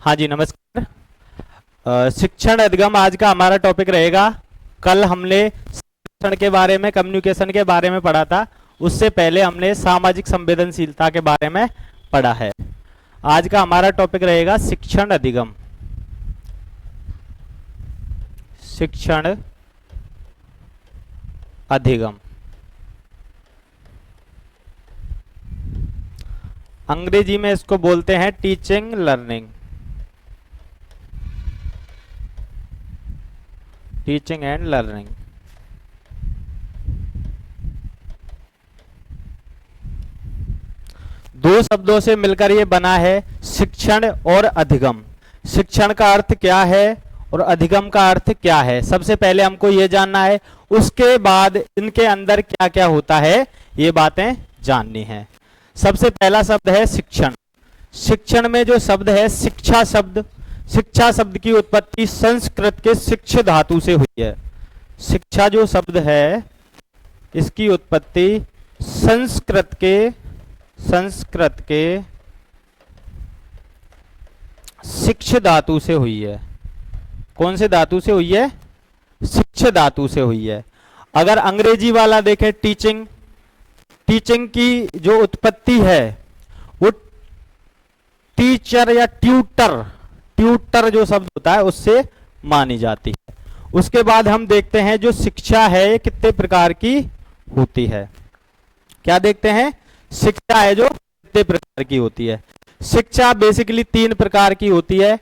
हाँ जी नमस्कार। शिक्षण अधिगम आज का हमारा टॉपिक रहेगा। कल हमने शिक्षण के बारे में, कम्युनिकेशन के बारे में पढ़ा था। उससे पहले हमने सामाजिक संवेदनशीलता के बारे में पढ़ा है। आज का हमारा टॉपिक रहेगा शिक्षण अधिगम। शिक्षण अधिगम अंग्रेजी में इसको बोलते हैं teaching learning, teaching and learning. दो शब्दों से मिलकर ये बना है शिक्षण और अधिगम। शिक्षण का अर्थ क्या है और अधिगम का अर्थ क्या है, सबसे पहले हमको ये जानना है। उसके बाद इनके अंदर क्या क्या होता है ये बातें जाननी है। सबसे पहला शब्द है शिक्षण। शिक्षण में जो शब्द है शिक्षा शब्द, शिक्षा शब्द की उत्पत्ति संस्कृत के शिक्ष धातु से हुई है। शिक्षा जो शब्द है इसकी उत्पत्ति संस्कृत के शिक्ष धातु से हुई है। कौन से धातु से हुई है? शिक्ष धातु से हुई है। अगर अंग्रेजी वाला देखे टीचिंग, टीचिंग की जो उत्पत्ति है वो टीचर या ट्यूटर, ट्यूटर जो शब्द होता है उससे मानी जाती है। उसके बाद हम देखते हैं जो शिक्षा है ये कितने प्रकार की होती है। क्या देखते हैं? शिक्षा है जो कितने प्रकार की होती है। शिक्षा बेसिकली तीन प्रकार की होती है: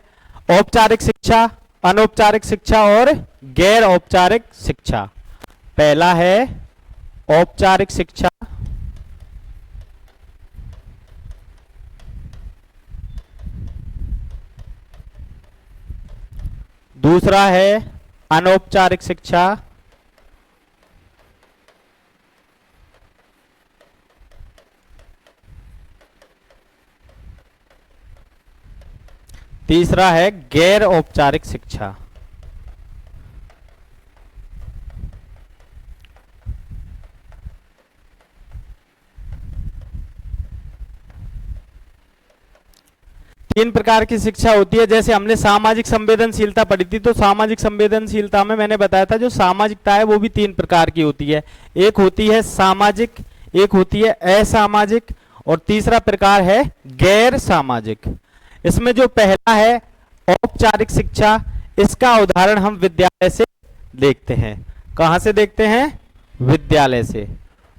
औपचारिक शिक्षा, अनौपचारिक शिक्षा और गैर औपचारिक शिक्षा। पहला है औपचारिक शिक्षा, दूसरा है अनौपचारिक शिक्षा, तीसरा है गैर औपचारिक शिक्षा। तीन प्रकार की शिक्षा होती है। जैसे हमने सामाजिक संवेदनशीलता पढ़ी थी, तो सामाजिक संवेदनशीलता में मैंने बताया था जो सामाजिकता है वो भी तीन प्रकार की होती है। एक होती है सामाजिक, एक होती है असामाजिक और तीसरा प्रकार है गैर सामाजिक। इसमें जो पहला है औपचारिक शिक्षा, इसका उदाहरण हम विद्यालय से देखते हैं। कहां से देखते हैं? विद्यालय से।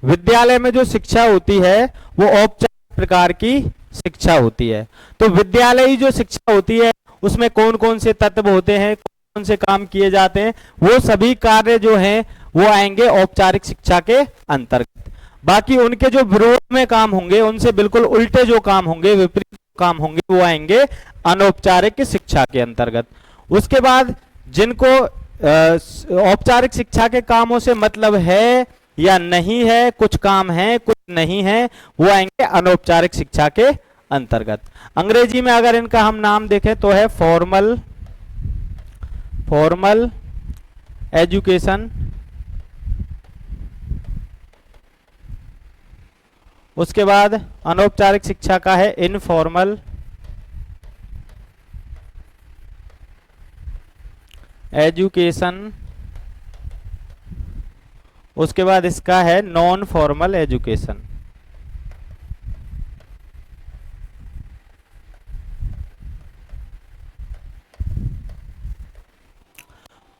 विद्यालय में जो शिक्षा होती है वो औपचारिक प्रकार की शिक्षा होती है। तो विद्यालयी जो शिक्षा होती है उसमें कौन कौन से तत्व होते हैं, कौन से काम किए जाते हैं, वो सभी कार्य जो हैं वो आएंगे औपचारिक शिक्षा के अंतर्गत। बाकी उनके जो विरोध में काम होंगे, उनसे बिल्कुल उल्टे जो काम होंगे, विपरीत काम होंगे, वो आएंगे अनौपचारिक शिक्षा के अंतर्गत। उसके बाद जिनको औपचारिक शिक्षा के कामों से मतलब है या नहीं है, कुछ काम है कुछ नहीं है, वो आएंगे अनौपचारिक शिक्षा के अंतर्गत। अंग्रेजी में अगर इनका हम नाम देखें तो है फॉर्मल एजुकेशन, उसके बाद अनौपचारिक शिक्षा का है इनफॉर्मल एजुकेशन, उसके बाद इसका है non formal education.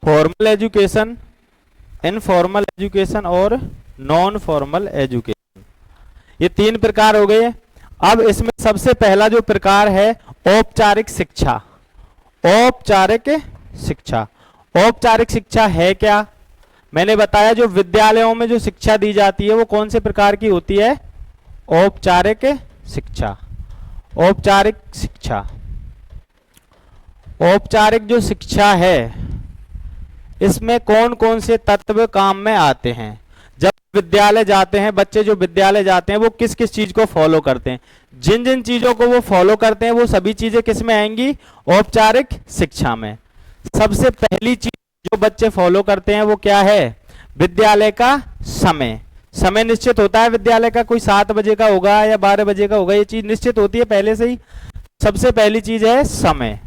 Formal education, informal education और नॉन फॉर्मल एजुकेशन, ये तीन प्रकार हो गए। अब इसमें सबसे पहला जो प्रकार है औपचारिक शिक्षा। औपचारिक शिक्षा, औपचारिक शिक्षा है क्या? मैंने बताया जो विद्यालयों में जो शिक्षा दी जाती है वो कौन से प्रकार की होती है? औपचारिक शिक्षा। औपचारिक शिक्षा, औपचारिक जो शिक्षा है इसमें कौन कौन से तत्व काम में आते हैं? जब विद्यालय जाते हैं बच्चे, जो विद्यालय जाते हैं वो किस किस चीज को फॉलो करते हैं? जिन जिन चीजों को वो फॉलो करते हैं वो सभी चीजें किस में आएंगी? औपचारिक शिक्षा में। सबसे पहली चीज जो बच्चे फॉलो करते हैं वो क्या है? विद्यालय का समय। समय निश्चित होता है विद्यालय का, कोई 7 बजे का होगा या 12 बजे का होगा, ये चीज निश्चित होती है पहले से ही। सबसे पहली चीज है समय।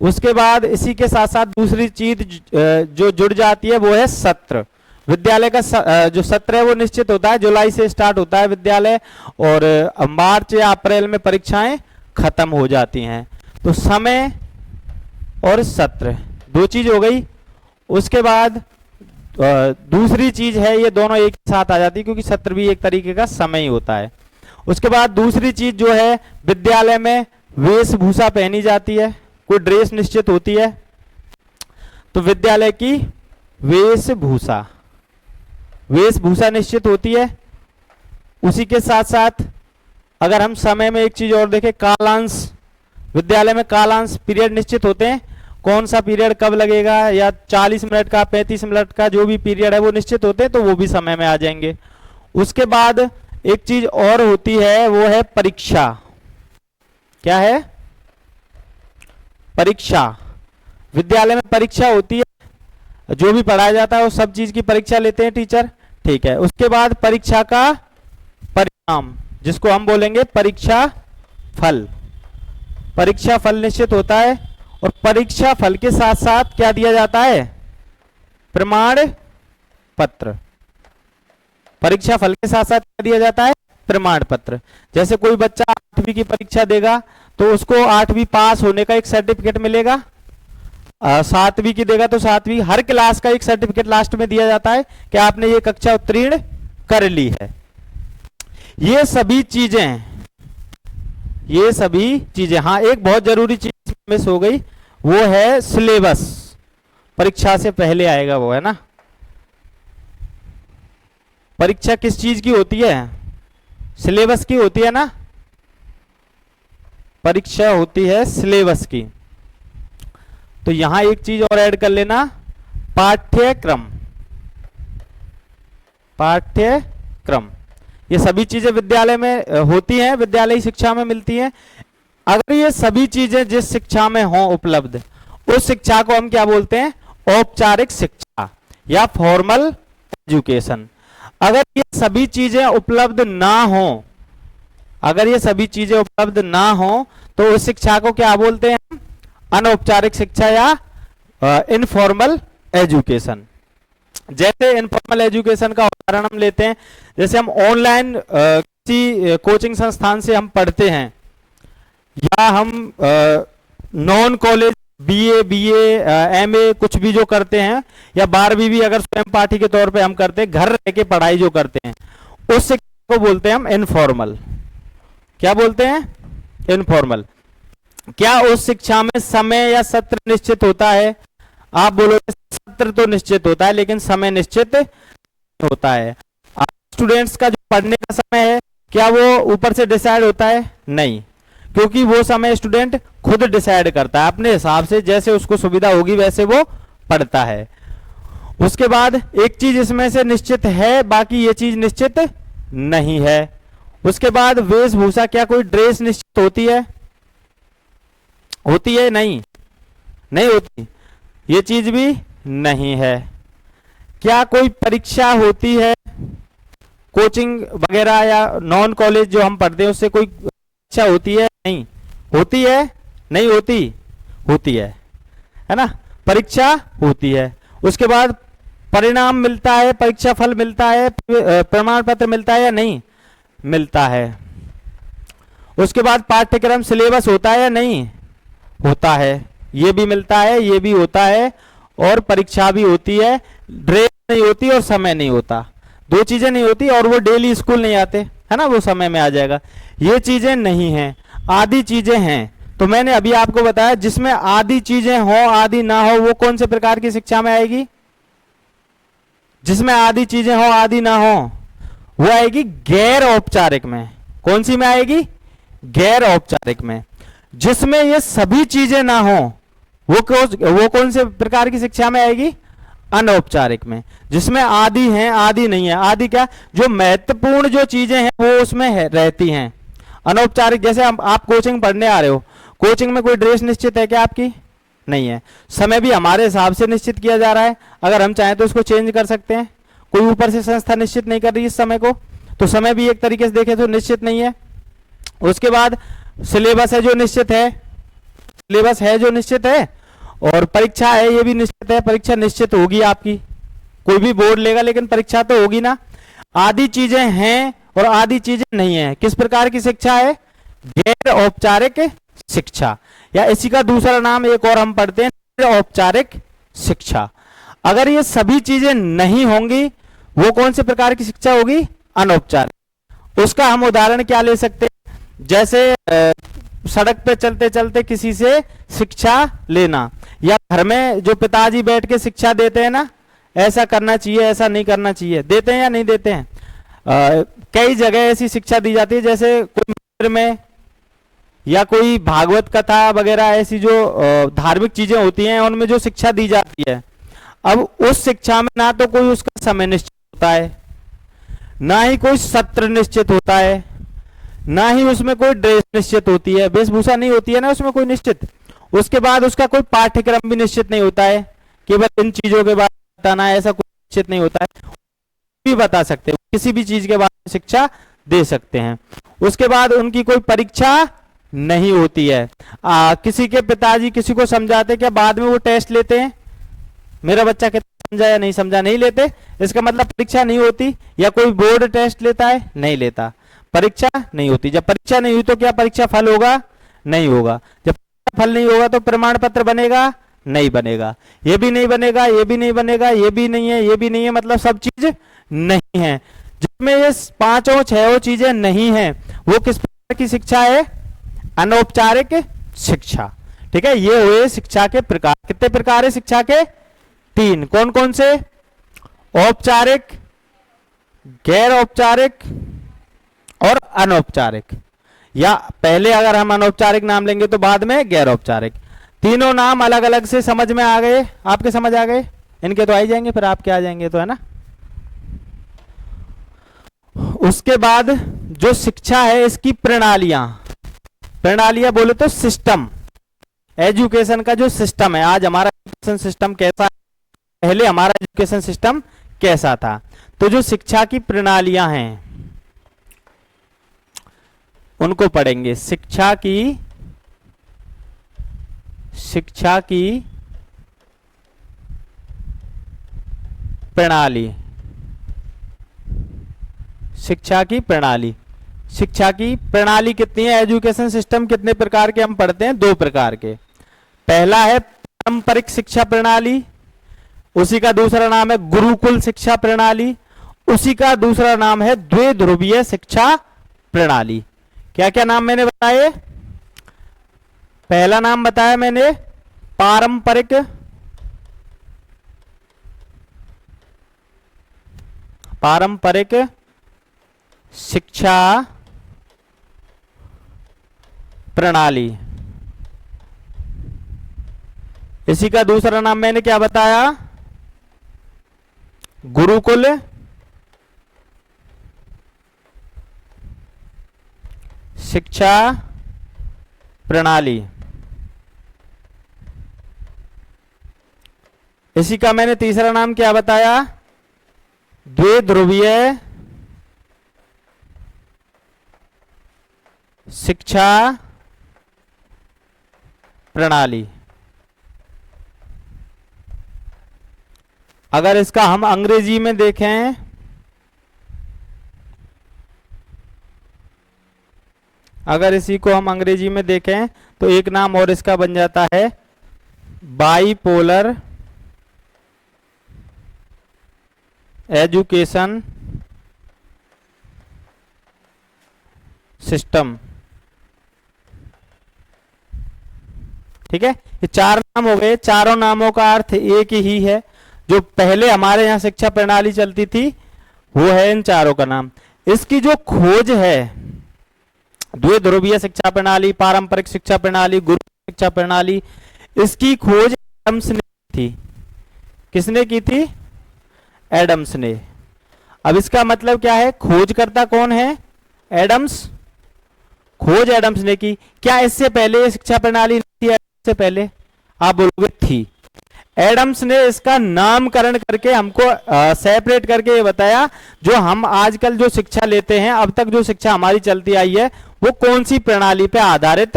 उसके बाद इसी के साथ साथ दूसरी चीज जो जुड़ जाती है वो है सत्र। विद्यालय का जो सत्र है वो निश्चित होता है, जुलाई से स्टार्ट होता है विद्यालय और मार्च या अप्रैल में परीक्षाएं खत्म हो जाती हैं। तो समय और सत्र दो चीज हो गई। उसके बाद दूसरी चीज है, ये दोनों एक साथ आ जाती है क्योंकि सत्र भी एक तरीके का समय ही होता है। उसके बाद दूसरी चीज जो है, विद्यालय में वेशभूषा पहनी जाती है, कोई ड्रेस निश्चित होती है। तो विद्यालय की वेशभूषा निश्चित होती है। उसी के साथ साथ अगर हम समय में एक चीज और देखें, कालांश, विद्यालय में कालांश पीरियड निश्चित होते हैं, कौन सा पीरियड कब लगेगा, या 40 मिनट का 35 मिनट का जो भी पीरियड है वो निश्चित होते हैं, तो वो भी समय में आ जाएंगे। उसके बाद एक चीज और होती है, वो है परीक्षा। क्या है? परीक्षा। विद्यालय में परीक्षा होती है, जो भी पढ़ाया जाता है वो सब चीज की परीक्षा लेते हैं टीचर, ठीक है। उसके बाद परीक्षा का परिणाम, जिसको हम बोलेंगे परीक्षा फल। परीक्षा फल निश्चित होता है और परीक्षा फल के साथ साथ क्या दिया जाता है? प्रमाण पत्र। परीक्षा फल के साथ साथ क्या दिया जाता है? प्रमाण पत्र। जैसे कोई बच्चा 8वीं की परीक्षा देगा तो उसको 8वीं पास होने का एक सर्टिफिकेट मिलेगा, 7वीं की देगा तो 7वीं, हर क्लास का एक सर्टिफिकेट लास्ट में दिया जाता है कि आपने ये कक्षा उत्तीर्ण कर ली है। ये सभी चीजें, हाँ एक बहुत जरूरी चीज मिस हो गई, वो है सिलेबस। परीक्षा से पहले आएगा वो, है ना। परीक्षा किस चीज की होती है? सिलेबस की होती है ना। परीक्षा होती है सिलेबस की। तो यहां एक चीज और ऐड कर लेना, पाठ्यक्रम। पाठ्यक्रम, ये सभी चीजें विद्यालय में होती हैं, विद्यालयी शिक्षा में मिलती हैं। अगर ये सभी चीजें जिस शिक्षा में हो उपलब्ध, उस शिक्षा को हम क्या बोलते हैं? औपचारिक शिक्षा या फॉर्मल एजुकेशन। अगर ये सभी चीजें उपलब्ध ना हो, अगर ये सभी चीजें उपलब्ध ना हो तो उस शिक्षा को क्या बोलते हैं? अनौपचारिक शिक्षा या इनफॉर्मल एजुकेशन। जैसे इनफॉर्मल एजुकेशन का उदाहरण हम लेते हैं, जैसे हम ऑनलाइन किसी कोचिंग संस्थान से हम पढ़ते हैं, या हम नॉन कॉलेज बीए एमए कुछ भी जो करते हैं, या 12वीं भी अगर स्वयं पाठी के तौर पे हम करते हैं, घर रह के पढ़ाई जो करते हैं, उस शिक्षा को बोलते हैं हम इनफॉर्मल। क्या बोलते हैं? इनफॉर्मल। क्या उस शिक्षा में समय या सत्र निश्चित होता है? आप बोलोगे सत्र तो निश्चित होता है लेकिन समय निश्चित होता है। स्टूडेंट्स का जो पढ़ने का समय है, क्या वो ऊपर से डिसाइड होता है? नहीं, क्योंकि वो समय स्टूडेंट खुद डिसाइड करता है अपने हिसाब से, जैसे उसको सुविधा होगी वैसे वो पढ़ता है। उसके बाद एक चीज इसमें से निश्चित है, बाकी ये चीज निश्चित नहीं है। उसके बाद वेशभूषा, क्या कोई ड्रेस निश्चित होती है? होती है? नहीं होती, ये चीज भी नहीं है। क्या कोई परीक्षा होती है? कोचिंग वगैरह या नॉन कॉलेज जो हम पढ़ते हैं उससे कोई परीक्षा होती है? नहीं होती है। नहीं होती, होती है ना, परीक्षा होती है। उसके बाद परिणाम मिलता है, परीक्षा फल मिलता है, प्रमाण पत्र मिलता है या नहीं मिलता है। उसके बाद पाठ्यक्रम सिलेबस होता है या नहीं होता है, ये भी मिलता है, ये भी होता है, और परीक्षा भी होती है। ड्रेस नहीं होती और समय नहीं होता, दो चीजें नहीं होती, और वो डेली स्कूल नहीं आते, है ना, वो समय में आ जाएगा। ये चीजें नहीं हैं, आदि चीजें हैं। तो मैंने अभी आपको बताया, जिसमें आदि चीजें हो आदि ना हो, वो कौन से प्रकार की शिक्षा में आएगी? जिसमें आदि चीजें हो आदि ना हो, वो आएगी गैर औपचारिक में। कौन सी में आएगी? गैर औपचारिक में। जिसमें ये सभी चीजें ना हो, वो कौन से प्रकार की शिक्षा में आएगी? अनौपचारिक में। जिसमें आदि है आदि नहीं है। आदि क्या? जो महत्वपूर्ण जो चीजें हैं वो उसमें रहती हैं। अनौपचारिक, जैसे आप कोचिंग पढ़ने आ रहे हो, कोचिंग में कोई ड्रेस निश्चित है क्या आपकी? नहीं है। समय भी हमारे हिसाब से निश्चित किया जा रहा है, अगर हम चाहें तो उसको चेंज कर सकते हैं। कोई ऊपर से संस्था निश्चित नहीं कर रही इस समय को, तो समय भी एक तरीके से देखें तो निश्चित नहीं है। उसके बाद सिलेबस है जो निश्चित है, सिलेबस है जो निश्चित है, और परीक्षा है ये भी निश्चित है, परीक्षा निश्चित होगी आपकी, कोई भी बोर्ड लेगा लेकिन परीक्षा तो होगी ना। आधी चीजें हैं और आधी चीजें नहीं है। किस प्रकार की शिक्षा है? गैर औपचारिक शिक्षा, या इसी का दूसरा नाम एक और हम पढ़ते हैं, गैर औपचारिक शिक्षा। अगर ये सभी चीजें नहीं होंगी, वो कौन से प्रकार की शिक्षा होगी? अनौपचारिक। उसका हम उदाहरण क्या ले सकते हैं? जैसे सड़क पे चलते चलते किसी से शिक्षा लेना, या घर में जो पिताजी बैठ के शिक्षा देते हैं ना, ऐसा करना चाहिए, ऐसा नहीं करना चाहिए, देते हैं या नहीं देते हैं? कई जगह ऐसी शिक्षा दी जाती है, जैसे कोई मंदिर में या कोई भागवत कथा वगैरह ऐसी जो धार्मिक चीजें होती हैं, उनमें जो शिक्षा दी जाती है, अब उस शिक्षा में ना तो कोई उसका समय निश्चित होता है, ना ही कोई सत्र निश्चित होता है, ना ही उसमें कोई ड्रेस निश्चित होती है, वेशभूषा नहीं होती है ना उसमें कोई निश्चित। उसके बाद उसका कोई पाठ्यक्रम भी निश्चित नहीं होता है, केवल इन चीजों के बारे में बताना है, ऐसा कुछ निश्चित नहीं होता है। भी बता सकते हैं, किसी भी चीज के बारे में शिक्षा दे सकते हैं। उसके बाद उनकी कोई परीक्षा नहीं होती है। किसी के पिताजी किसी को समझाते, क्या बाद में वो टेस्ट लेते हैं, मेरा बच्चा कितना समझा या नहीं समझा? नहीं लेते। इसका मतलब परीक्षा नहीं होती। या कोई बोर्ड टेस्ट लेता है? नहीं लेता, परीक्षा नहीं होती। जब परीक्षा नहीं हुई तो क्या परीक्षा फल होगा? नहीं होगा। जब फल नहीं होगा तो प्रमाण पत्र बनेगा? नहीं बनेगा। ये भी नहीं बनेगा, ये भी नहीं बनेगा, ये भी नहीं है, ये भी नहीं है, मतलब सब चीज नहीं है। जिसमें ये पांचों छह चीजें नहीं है, वो किस प्रकार की शिक्षा है? अनौपचारिक शिक्षा। ठीक है, ये हुए शिक्षा के प्रकार। कितने प्रकार है शिक्षा के? 3। कौन कौन से? औपचारिक, गैर औपचारिक और अनौपचारिक। या पहले अगर हम अनौपचारिक नाम लेंगे तो बाद में गैर औपचारिक। तीनों नाम अलग अलग से समझ में आ गए? आपके समझ आ गए? इनके तो आ ही जाएंगे, फिर आपके आ जाएंगे तो, है ना। उसके बाद जो शिक्षा है इसकी प्रणालियां बोले तो सिस्टम, एजुकेशन का जो सिस्टम है, आज हमारा एजुकेशन सिस्टम कैसा है, पहले हमारा एजुकेशन सिस्टम कैसा था। तो जो शिक्षा की प्रणालियां हैं उनको पढ़ेंगे। शिक्षा की प्रणाली, शिक्षा की प्रणाली। शिक्षा की प्रणाली कितनी है? एजुकेशन सिस्टम कितने प्रकार के हम पढ़ते हैं? 2 प्रकार के। पहला है पारंपरिक शिक्षा प्रणाली, उसी का दूसरा नाम है गुरुकुल शिक्षा प्रणाली, उसी का दूसरा नाम है द्विध्रुवीय शिक्षा प्रणाली। क्या क्या नाम मैंने बताए? पहला नाम बताया मैंने पारंपरिक शिक्षा प्रणाली। इसी का दूसरा नाम मैंने क्या बताया? गुरुकुल शिक्षा प्रणाली। इसी का मैंने तीसरा नाम क्या बताया? द्विध्रुवीय शिक्षा प्रणाली। अगर इसका हम अंग्रेजी में देखें, अगर इसी को हम अंग्रेजी में देखें तो एक नाम और इसका बन जाता है बाइपोलर एजुकेशन सिस्टम। ठीक है, ये 4 नाम हो गए। चारों नामों का अर्थ एक ही है। जो पहले हमारे यहाँ शिक्षा प्रणाली चलती थी वो है इन चारों का नाम। इसकी जो खोज है, द्विध्रुवीय शिक्षा प्रणाली, पारंपरिक शिक्षा प्रणाली, गुरुकुल शिक्षा प्रणाली, इसकी खोज एडम्स ने की थी। किसने की थी? एडम्स ने। अब इसका मतलब क्या है? खोजकर्ता कौन है? एडम्स। खोज एडम्स ने की। क्या इससे पहले शिक्षा प्रणाली थी? से पहले आप बोलोगे थी। एडम्स ने इसका नामकरण करके हमको सेपरेट करके ये बताया, जो हम आजकल जो शिक्षा लेते हैं, अब तक जो शिक्षा हमारी चलती आई है, वो कौन सी प्रणाली पे आधारित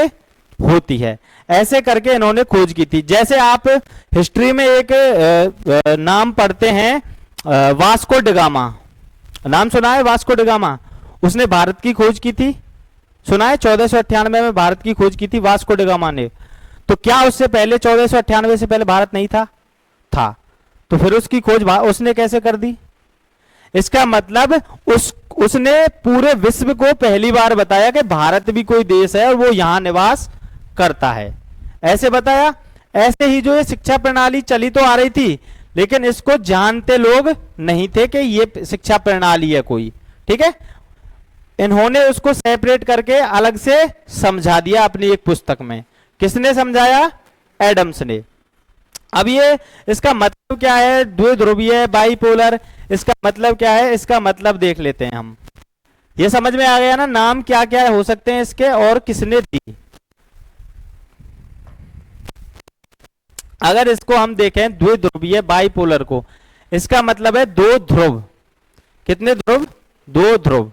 होती है। ऐसे करके इन्होंने खोज की थी। जैसे आप हिस्ट्री में एक नाम पढ़ते हैं, वास्को डिगामा, नाम सुना है वास्को डिगामा? उसने भारत की खोज की थी, सुना है? 1498 में भारत की खोज की थी वास्को डिगामा ने। तो क्या उससे पहले 1498 से पहले भारत नहीं था? था। तो फिर उसकी खोज उसने कैसे कर दी? इसका मतलब उसने पूरे विश्व को पहली बार बताया कि भारत भी कोई देश है और वो यहां निवास करता है, ऐसे बताया। ऐसे ही जो ये शिक्षा प्रणाली चली तो आ रही थी, लेकिन इसको जानते लोग नहीं थे कि ये शिक्षा प्रणाली है कोई, ठीक है। इन्होंने उसको सेपरेट करके अलग से समझा दिया अपनी एक पुस्तक में। किसने समझाया? एडम्स ने। अब ये इसका मतलब क्या है? द्विध्रुवीय, बाइपोलर, इसका मतलब क्या है? इसका मतलब देख लेते हैं हम। ये समझ में आ गया ना नाम क्या क्या हो सकते हैं इसके और किसने दी। अगर इसको हम देखें द्विध्रुवीय बाइपोलर को, इसका मतलब है दो ध्रुव। कितने ध्रुव? दो ध्रुव।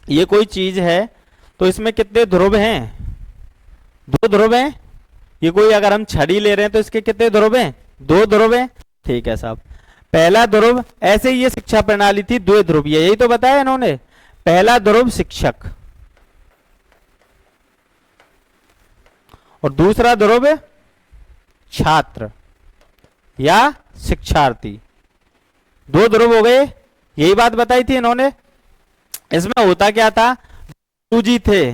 ये कोई चीज है तो इसमें कितने ध्रुव हैं? दो ध्रुव हैं। ये कोई अगर हम छड़ी ले रहे हैं तो इसके कितने ध्रुव हैं? दो ध्रुव हैं, ठीक है साहब। पहला ध्रुव, ऐसे ही ये शिक्षा प्रणाली थी द्विध्रुवीय, यही तो बताया इन्होंने। पहला ध्रुव शिक्षक और दूसरा ध्रुव छात्र या शिक्षार्थी। दो ध्रुव हो गए, यही बात बताई थी इन्होंने। इसमें होता क्या था? गुरुजी थे,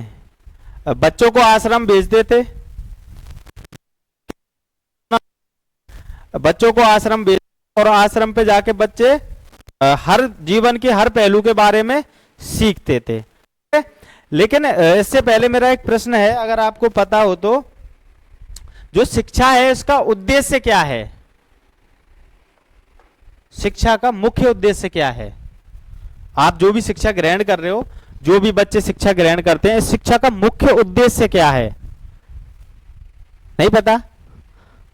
बच्चों को आश्रम भेजते थे, बच्चों को आश्रम भेज और आश्रम पे जाके बच्चे हर जीवन के हर पहलू के बारे में सीखते थे। लेकिन इससे पहले मेरा एक प्रश्न है, अगर आपको पता हो तो, जो शिक्षा है इसका उद्देश्य क्या है? शिक्षा का मुख्य उद्देश्य क्या है? आप जो भी शिक्षा ग्रहण कर रहे हो, जो भी बच्चे शिक्षा ग्रहण करते हैं, इस शिक्षा का मुख्य उद्देश्य क्या है? नहीं पता?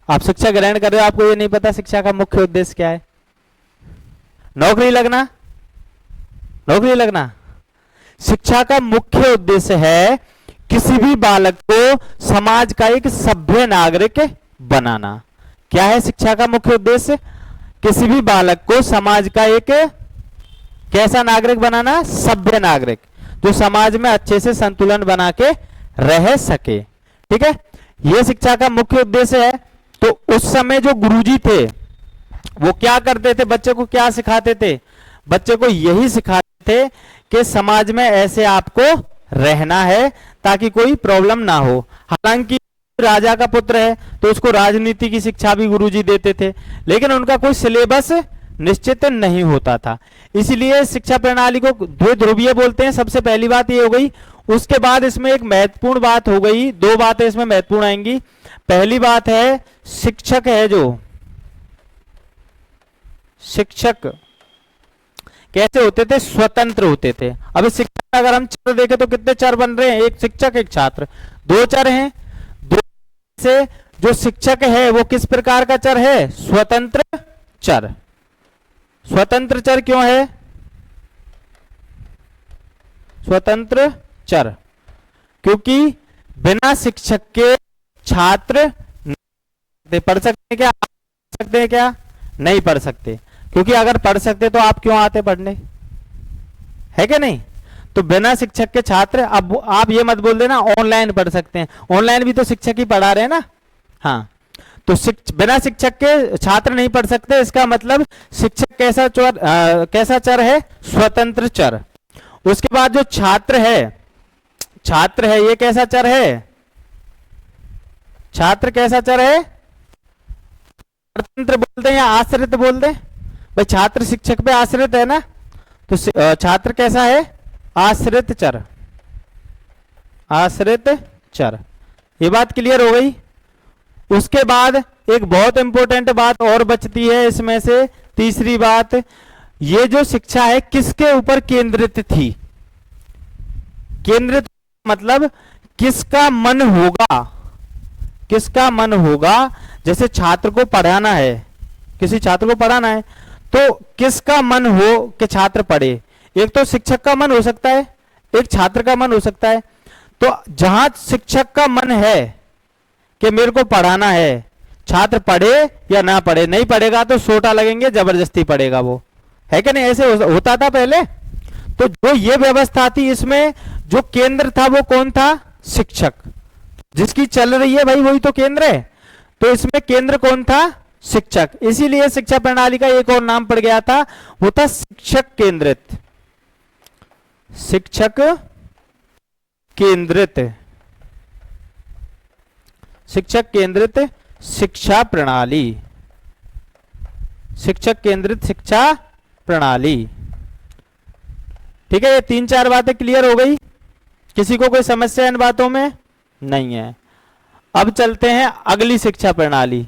आप शिक्षा ग्रहण कर रहे हो, आपको ये नहीं पता शिक्षा का मुख्य उद्देश्य क्या है? नौकरी लगना? नौकरी लगना? शिक्षा का मुख्य उद्देश्य है किसी भी बालक को समाज का एक सभ्य नागरिक बनाना। क्या है शिक्षा का मुख्य उद्देश्य? किसी भी बालक को समाज का एक कैसा नागरिक बनाना? सभ्य नागरिक, जो समाज में अच्छे से संतुलन बना के रह सके, ठीक है। यह शिक्षा का मुख्य उद्देश्य है। तो उस समय जो गुरुजी थे वो क्या करते थे? बच्चे को क्या सिखाते थे? बच्चे को यही सिखाते थे कि समाज में ऐसे आपको रहना है ताकि कोई प्रॉब्लम ना हो। हालांकि राजा का पुत्र है तो उसको राजनीति की शिक्षा भी गुरुजी देते थे, लेकिन उनका कोई सिलेबस निश्चित नहीं होता था। इसलिए शिक्षा प्रणाली को द्विध्रुवीय बोलते हैं। सबसे पहली बात ये हो गई। उसके बाद इसमें एक महत्वपूर्ण बात हो गई, दो बातें इसमें महत्वपूर्ण आएंगी। पहली बात है शिक्षक है, जो शिक्षक कैसे होते थे? स्वतंत्र होते थे। अब शिक्षक अगर हम चर देखें तो कितने चर बन रहे हैं? एक शिक्षक एक छात्र, दो चर हैं। दो से जो शिक्षक है वो किस प्रकार का चर है? स्वतंत्र चर। स्वतंत्र चर क्यों है? स्वतंत्र चर क्योंकि बिना शिक्षक के छात्र पढ़ सकते हैं क्या? पढ़ सकते हैं क्या? नहीं पढ़ सकते, क्योंकि अगर पढ़ सकते तो आप क्यों आते पढ़ने, है क्या नहीं? तो बिना शिक्षक के छात्र, अब आप ये मत बोल देना ऑनलाइन पढ़ सकते हैं, ऑनलाइन भी तो शिक्षक ही पढ़ा रहे हैं ना। हाँ, तो बिना शिक्षक के छात्र नहीं पढ़ सकते। इसका मतलब शिक्षक कैसा चर है? स्वतंत्र चर। उसके बाद जो छात्र है ये कैसा चर है? छात्र कैसा चर है? स्वतंत्र बोलते हैं या आश्रित बोलते हैं? भाई छात्र शिक्षक पे आश्रित है ना, तो छात्र कैसा है? आश्रित चर। आश्रित चर। ये बात क्लियर हो गई। उसके बाद एक बहुत इंपॉर्टेंट बात और बचती है इसमें से, तीसरी बात, ये जो शिक्षा है किसके ऊपर केंद्रित थी? केंद्रित मतलब किसका मन होगा? किसका मन होगा? जैसे छात्र को पढ़ाना है, किसी छात्र को पढ़ाना है तो किसका मन हो कि छात्र पढ़े? एक तो शिक्षक का मन हो सकता है, एक छात्र का मन हो सकता है। तो जहां शिक्षक का मन है कि मेरे को पढ़ाना है, छात्र पढ़े या ना पढ़े, नहीं पढ़ेगा तो सोटा लगेंगे, जबरदस्ती पढ़ेगा वो, है कि नहीं? ऐसे होता था पहले। तो जो ये व्यवस्था थी, इसमें जो केंद्र था वो कौन था? शिक्षक। जिसकी चल रही है भाई वही तो केंद्र है। तो इसमें केंद्र कौन था? शिक्षक। इसीलिए शिक्षा प्रणाली का एक और नाम पड़ गया था, वो था शिक्षक केंद्रित। शिक्षक केंद्रित, शिक्षक केंद्रित शिक्षा प्रणाली, शिक्षक केंद्रित शिक्षा प्रणाली। ठीक है, ये 3-4 बातें क्लियर हो गई। किसी को कोई समस्या इन बातों में? नहीं है। अब चलते हैं अगली शिक्षा प्रणाली।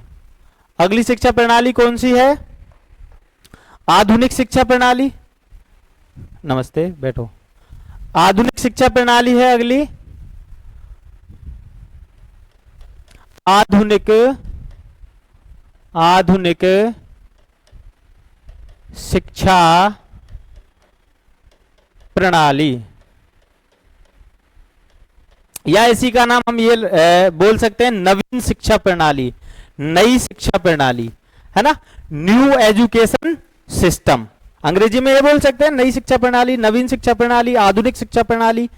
अगली शिक्षा प्रणाली कौन सी है? आधुनिक शिक्षा प्रणाली। नमस्ते, बैठो। आधुनिक शिक्षा प्रणाली है अगली। आधुनिक शिक्षा प्रणाली, या इसी का नाम हम ये बोल सकते हैं नवीन शिक्षा प्रणाली, नई शिक्षा प्रणाली, है ना? न्यू एजुकेशन सिस्टम, अंग्रेजी में ये बोल सकते हैं नई शिक्षा प्रणाली, नवीन शिक्षा प्रणाली, आधुनिक शिक्षा प्रणाली।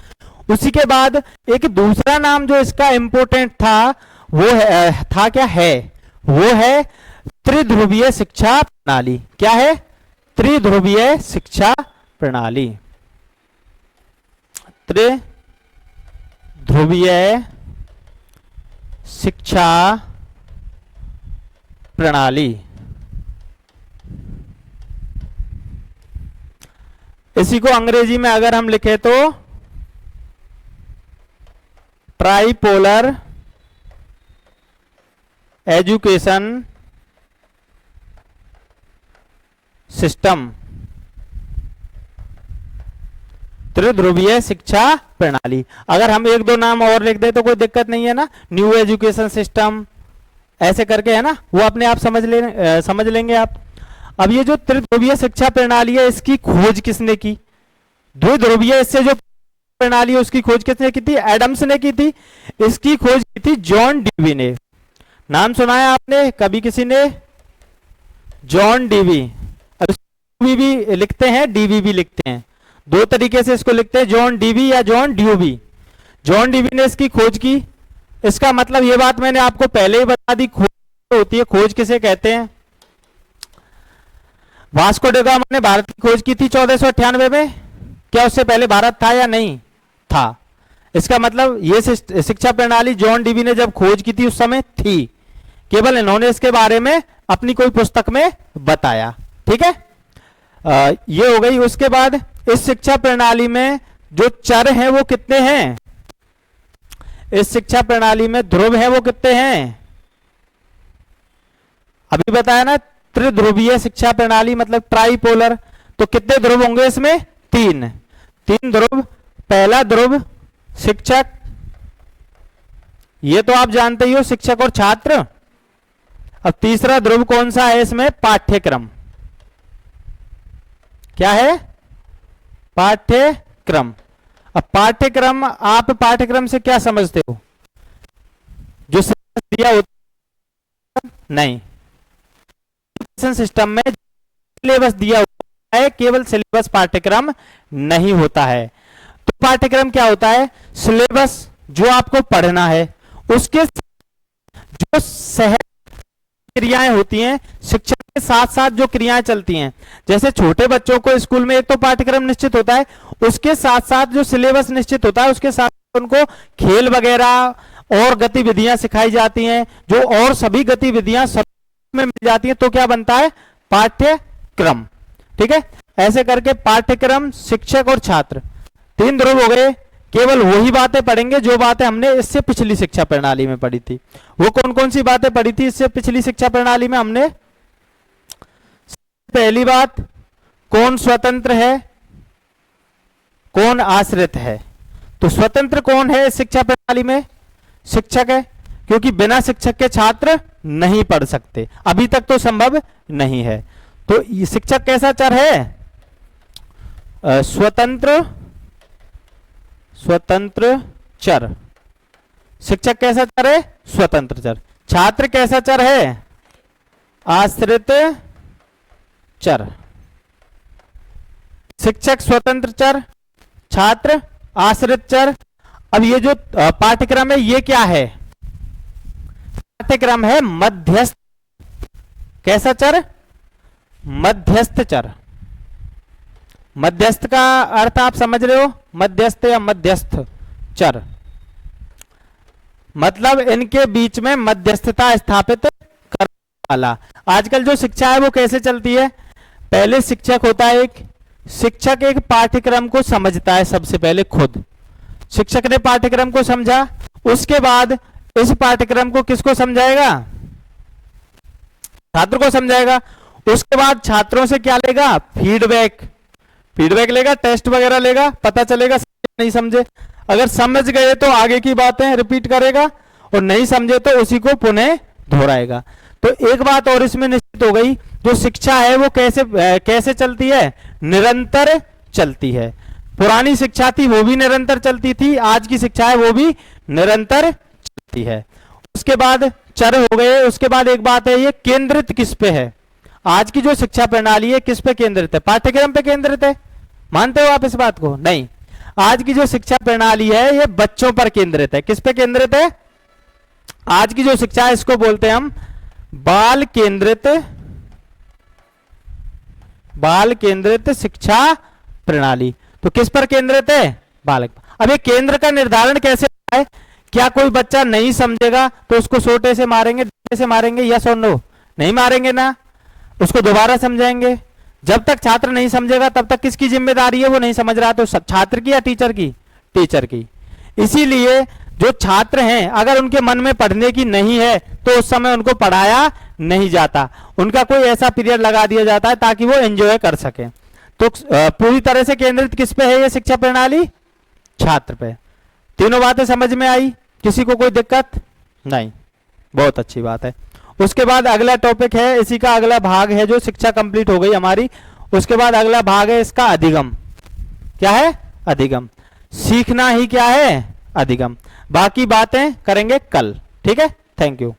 उसी के बाद एक दूसरा नाम जो इसका इंपोर्टेंट था वो था क्या है? वो है त्रिध्रुवीय शिक्षा प्रणाली। क्या है? त्रिध्रुवीय शिक्षा प्रणाली। त्रिध्रुवीय शिक्षा प्रणाली। इसी को अंग्रेजी में अगर हम लिखे तो ट्राइपोलर एजुकेशन सिस्टम, त्रिध्रुवीय शिक्षा प्रणाली। अगर हम 1-2 नाम और लिख दे तो कोई दिक्कत नहीं है ना, न्यू एजुकेशन सिस्टम ऐसे करके, है ना, वो अपने आप समझ लेंगे आप। अब ये जो त्रिध्रुवीय शिक्षा प्रणाली है, इसकी खोज किसने की? द्विध्रुवीय इससे जो प्रणाली है उसकी खोज किसने की थी? एडम्स ने की थी। इसकी खोज की थी जॉन डीवी ने। नाम सुना है आपने कभी किसी ने? John Dewey. भी लिखते हैं, डीवी भी लिखते हैं, 2 तरीके से इसको लिखते हैं, जॉन डीवी या जॉन ड्यूवी। जॉन डीवी ने इसकी खोज की। इसका मतलब ये बात मैंने आपको पहले ही बता दी, खोज होती है। खोज किसे कहते हैं? वास्को ड गामा ने भारत की खोज की थी 1498 में। क्या उससे पहले भारत था या नहीं था? इसका मतलब ये शिक्षा प्रणाली जॉन डीवी ने जब खोज की थी उस समय थी, केवल इन्होंने इसके बारे में अपनी कोई पुस्तक में बताया। ठीक है, ये हो गई। उसके बाद इस शिक्षा प्रणाली में जो चर हैं वो कितने हैं? इस शिक्षा प्रणाली में ध्रुव हैं वो कितने हैं? अभी बताया ना, त्रिध्रुवीय शिक्षा प्रणाली मतलब ट्राइपोलर। तो कितने ध्रुव होंगे इसमें? 3 ध्रुव। पहला ध्रुव शिक्षक, ये तो आप जानते ही हो, शिक्षक और छात्र। अब तीसरा ध्रुव कौन सा है इसमें? पाठ्यक्रम। क्या है? पाठ्यक्रम। अब पाठ्यक्रम, आप पाठ्यक्रम से क्या समझते हो? जो सिलेबस दिया होता नहीं, सिस्टम में सिलेबस दिया होता है, केवल सिलेबस पाठ्यक्रम नहीं होता है। तो पाठ्यक्रम क्या होता है? सिलेबस जो आपको पढ़ना है, उसके जो सहज क्रियाएं होती हैं, शिक्षा के साथ साथ जो क्रियाएं चलती हैं। जैसे छोटे बच्चों को स्कूल में एक तो पाठ्यक्रम निश्चित होता है, उसके साथ साथ जो सिलेबस निश्चित होता है, उसके साथ उनको खेल वगैरह और गतिविधियां सिखाई जाती हैं, जो और सभी गतिविधियां सब में मिल जाती हैं। तो क्या बनता है? पाठ्यक्रम। ठीक है, ऐसे करके पाठ्यक्रम, शिक्षक और छात्र, 3 ध्रुव हो गए। केवल वही बातें पढ़ेंगे जो बातें हमने इससे पिछली शिक्षा प्रणाली में पढ़ी थी। वो कौन कौन सी बातें पढ़ी थी इससे पिछली शिक्षा प्रणाली में? हमने पहली बात, कौन स्वतंत्र है, कौन आश्रित है। तो स्वतंत्र कौन है इस शिक्षा प्रणाली में? शिक्षक है, क्योंकि बिना शिक्षक के छात्र नहीं पढ़ सकते, अभी तक तो संभव नहीं है। तो शिक्षक कैसा चर है? स्वतंत्र चर। शिक्षक कैसा चर है? स्वतंत्र चर। छात्र कैसा चर है? आश्रित चर। शिक्षक स्वतंत्र चर, छात्र आश्रित चर। अब ये जो पाठ्यक्रम है ये क्या है? पाठ्यक्रम है मध्यस्थ। कैसा चर? मध्यस्थ चर। मध्यस्थ का अर्थ आप समझ रहे हो? मध्यस्थ या मध्यस्थ चर मतलब इनके बीच में मध्यस्थता स्थापित करने वाला। आजकल जो शिक्षा है वो कैसे चलती है? पहले शिक्षक होता है एक, शिक्षक एक पाठ्यक्रम को समझता है सबसे पहले खुद। शिक्षक ने पाठ्यक्रम को समझा, उसके बाद इस पाठ्यक्रम को किसको समझाएगा? छात्र को समझाएगा। उसके बाद छात्रों से क्या लेगा? फीडबैक लेगा, टेस्ट वगैरह लेगा, पता चलेगा नहीं समझे। अगर समझ गए तो आगे की बातें रिपीट करेगा और नहीं समझे तो उसी को पुनः दोहराएगा। तो एक बात और इसमें निश्चित हो गई, जो शिक्षा है वो कैसे चलती है? निरंतर चलती है। पुरानी शिक्षा थी वो भी निरंतर चलती थी, आज की शिक्षा है वो भी निरंतर चलती है। उसके बाद चर हो गए। उसके बाद एक बात है, ये केंद्रित किस पे है? आज की जो शिक्षा प्रणाली है किस पे केंद्रित है? पाठ्यक्रम पे केंद्रित है। मानते हो आप इस बात को? नहीं, आज की जो शिक्षा प्रणाली है ये बच्चों पर केंद्रित है। किस पे केंद्रित है? आज की जो शिक्षा है इसको बोलते हैं हम बाल केंद्रित शिक्षा प्रणाली। तो किस पर केंद्रित है? बालक। अब ये केंद्र का निर्धारण कैसे होता है? क्या कोई बच्चा नहीं समझेगा तो उसको सोटे से मारेंगे, डंडे से मारेंगे? यस और नो? नहीं मारेंगे ना, उसको दोबारा समझाएंगे। जब तक छात्र नहीं समझेगा तब तक किसकी जिम्मेदारी है? वो नहीं समझ रहा तो छात्र की या टीचर की? टीचर की। इसीलिए जो छात्र हैं अगर उनके मन में पढ़ने की नहीं है तो उस समय उनको पढ़ाया नहीं जाता, उनका कोई ऐसा पीरियड लगा दिया जाता है ताकि वो एंजॉय कर सके। तो पूरी तरह से केंद्रित किस पे है ये शिक्षा प्रणाली? छात्र पे। तीनों बातें समझ में आई? किसी को कोई दिक्कत नहीं? बहुत अच्छी बात है। उसके बाद अगला टॉपिक है, इसी का अगला भाग है जो शिक्षा कंप्लीट हो गई हमारी। उसके बाद अगला भाग है इसका अधिगम। क्या है? अधिगम। सीखना ही क्या है? अधिगम। बाकी बातें करेंगे कल। ठीक है, थैंक यू।